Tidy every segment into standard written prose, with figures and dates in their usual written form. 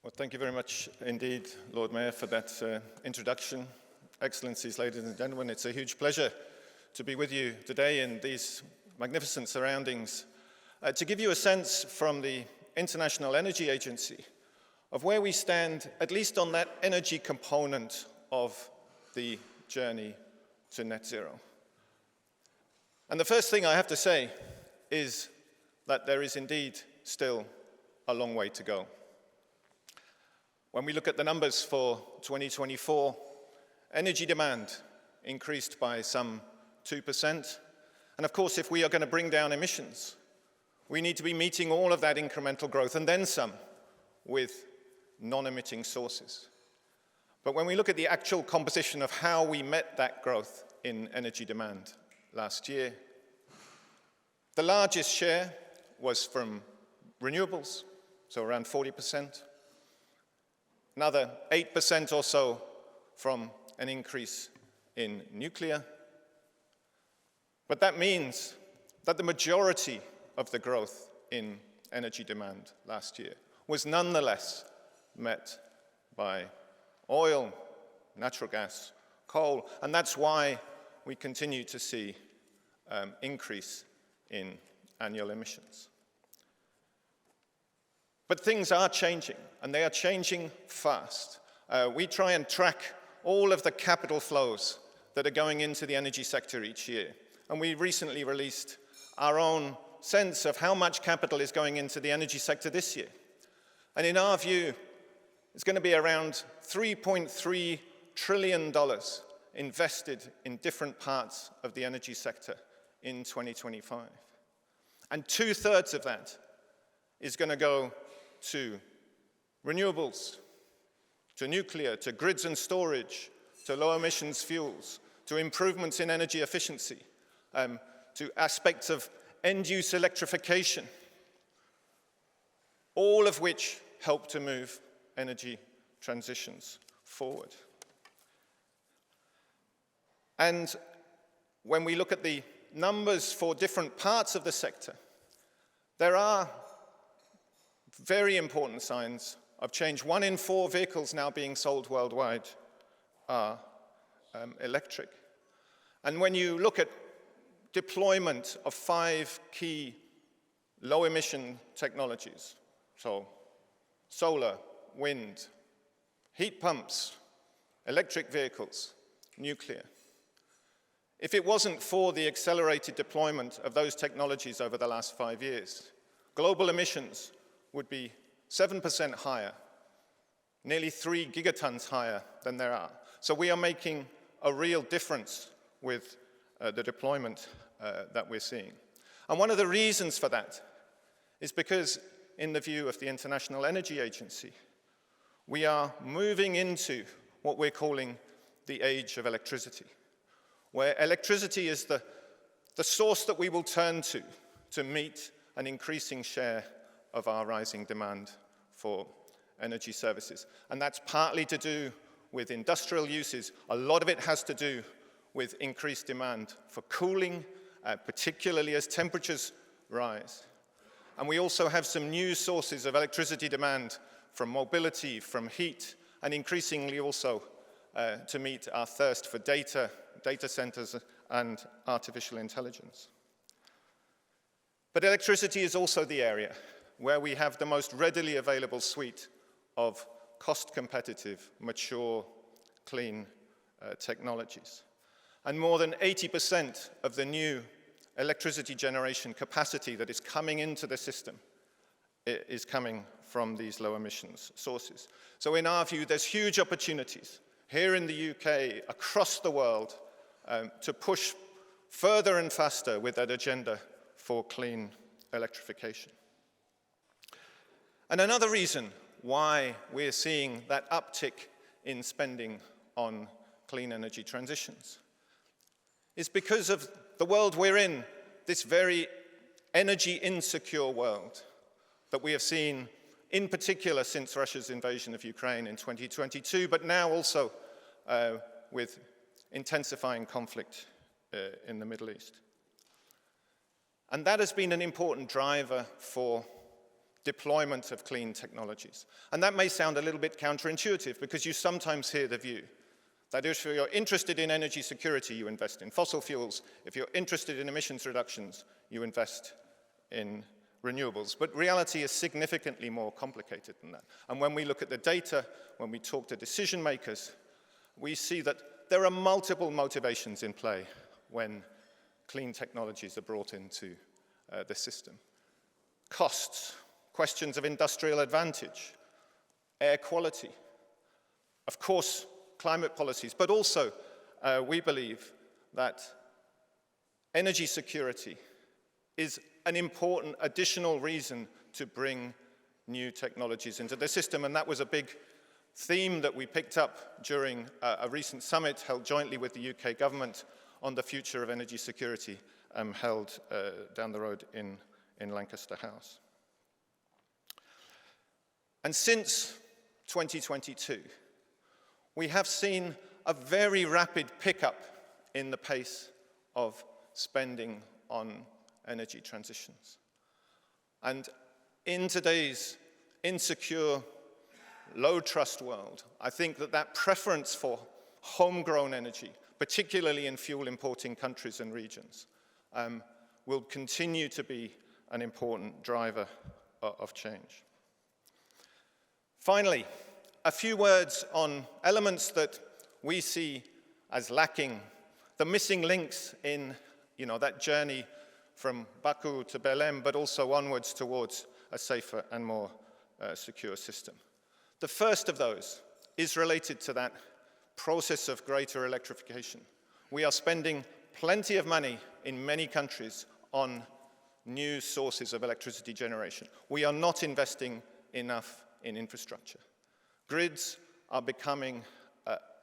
Well, thank you very much indeed, Lord Mayor, for that introduction. Excellencies, ladies and gentlemen, it's a huge pleasure to be with you today in these magnificent surroundings, to give you a sense from the International Energy Agency of where we stand, at least on that energy component of the journey to net zero. And the first thing I have to say is that there is indeed still a long way to go. When we look at the numbers for 2024, energy demand increased by some 2%. And of course, if we are going to bring down emissions, we need to be meeting all of that incremental growth and then some with non-emitting sources. But when we look at the actual composition of how we met that growth in energy demand last year, the largest share was from renewables, so around 40%. Another 8% or so from an increase in nuclear. But that means that the majority of the growth in energy demand last year was nonetheless met by oil, natural gas, coal, and that's why we continue to see increase in annual emissions. But things are changing, and they are changing fast. We try and track all of the capital flows that are going into the energy sector each year. And we recently released our own sense of how much capital is going into the energy sector this year. And in our view, it's going to be around $3.3 trillion invested in different parts of the energy sector in 2025. And 2/3 of that is going to go to renewables, to nuclear, to grids and storage, to low emissions fuels, to improvements in energy efficiency, to aspects of end-use electrification, all of which help to move energy transitions forward. And when we look at the numbers for different parts of the sector, there are very important signs of change. 1 in 4 vehicles now being sold worldwide are electric. And when you look at deployment of 5 key low-emission technologies, so solar, wind, heat pumps, electric vehicles, nuclear, if it wasn't for the accelerated deployment of those technologies over the last 5 years, global emissions would be 7% higher, nearly 3 gigatons higher than there are. So we are making a real difference with the deployment that we're seeing. And one of the reasons for that is because, in the view of the International Energy Agency, we are moving into what we're calling the age of electricity, where electricity is the source that we will turn to meet an increasing share of our rising demand for energy services. And that's partly to do with industrial uses. A lot of it has to do with increased demand for cooling, particularly as temperatures rise. And we also have some new sources of electricity demand from mobility, from heat, and increasingly also to meet our thirst for data centers, and artificial intelligence. But electricity is also the area where we have the most readily available suite of cost-competitive, mature, clean technologies. And more than 80% of the new electricity generation capacity that is coming into the system is coming from these low emissions sources. So in our view, there's huge opportunities here in the UK, across the world, to push further and faster with that agenda for clean electrification. And another reason why we're seeing that uptick in spending on clean energy transitions is because of the world we're in, this very energy insecure world that we have seen in particular since Russia's invasion of Ukraine in 2022, but now also with intensifying conflict in the Middle East. And that has been an important driver for deployment of clean technologies. And that may sound a little bit counterintuitive because you sometimes hear the view that if you're interested in energy security, you invest in fossil fuels. If you're interested in emissions reductions, you invest in renewables. But reality is significantly more complicated than that. And when we look at the data, when we talk to decision makers, we see that there are multiple motivations in play when clean technologies are brought into the system. Costs, questions of industrial advantage, air quality, of course, climate policies, but also we believe that energy security is an important additional reason to bring new technologies into the system, and that was a big theme that we picked up during a recent summit held jointly with the UK government on the future of energy security, held down the road in Lancaster House. And since 2022, we have seen a very rapid pickup in the pace of spending on energy transitions. And in today's insecure, low-trust world, I think that preference for homegrown energy, particularly in fuel-importing countries and regions, will continue to be an important driver of change. Finally, a few words on elements that we see as lacking, the missing links in that journey from Baku to Belém, but also onwards towards a safer and more secure system. The first of those is related to that process of greater electrification. We are spending plenty of money in many countries on new sources of electricity generation. We are not investing enough in infrastructure. Grids are becoming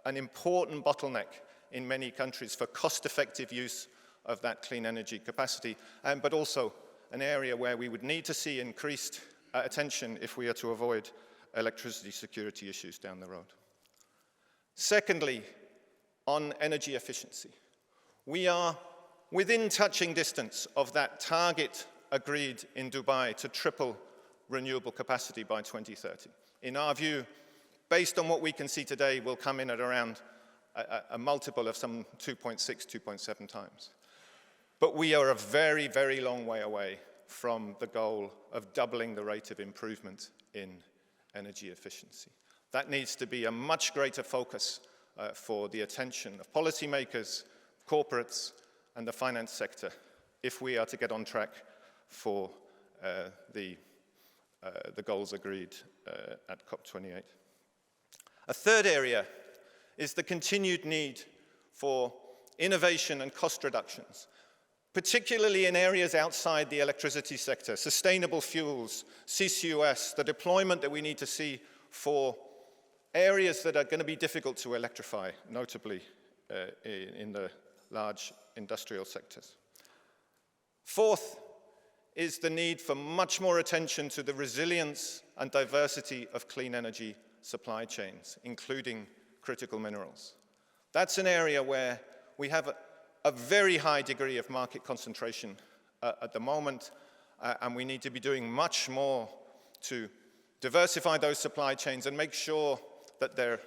an important bottleneck in many countries for cost-effective use of that clean energy capacity, but also an area where we would need to see increased attention if we are to avoid electricity security issues down the road. Secondly, on energy efficiency, we are within touching distance of that target agreed in Dubai to triple renewable capacity by 2030. In our view, based on what we can see today, we'll come in at around a multiple of some 2.6, 2.7 times. But we are a very, very long way away from the goal of doubling the rate of improvement in energy efficiency. That needs to be a much greater focus for the attention of policymakers, corporates, and the finance sector if we are to get on track for the goals agreed at COP28. A third area is the continued need for innovation and cost reductions, particularly in areas outside the electricity sector, sustainable fuels, CCUS, the deployment that we need to see for areas that are going to be difficult to electrify, notably in the large industrial sectors. Fourth is the need for much more attention to the resilience and diversity of clean energy supply chains, including critical minerals. That's an area where we have a very high degree of market concentration at the moment, and we need to be doing much more to diversify those supply chains and make sure that their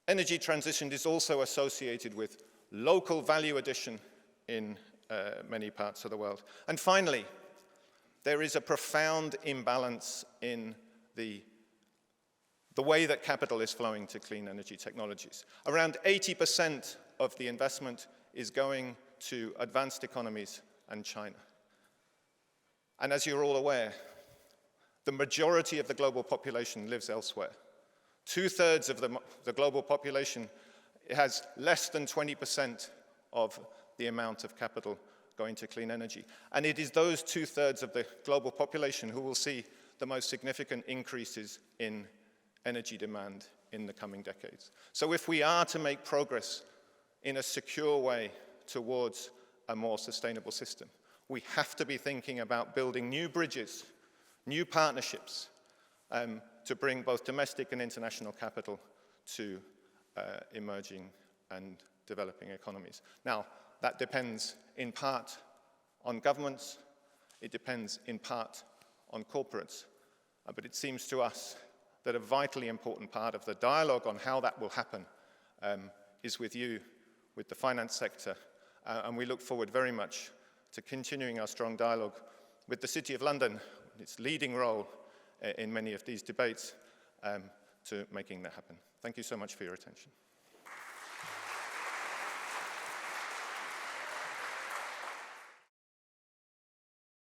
energy transition is also associated with local value addition in many parts of the world. And finally, there is a profound imbalance in the way that capital is flowing to clean energy technologies. Around 80% of the investment is going to advanced economies and China. And as you're all aware, the majority of the global population lives elsewhere. 2/3 of the global population has less than 20% of the amount of capital going to clean energy. And it is those 2/3 of the global population who will see the most significant increases in energy demand in the coming decades. So if we are to make progress in a secure way towards a more sustainable system, we have to be thinking about building new bridges, new partnerships, to bring both domestic and international capital to emerging and developing economies. Now, that depends in part on governments, it depends in part on corporates. But it seems to us that a vitally important part of the dialogue on how that will happen is with you, with the finance sector, and we look forward very much to continuing our strong dialogue with the City of London, its leading role in many of these debates, to making that happen. Thank you so much for your attention.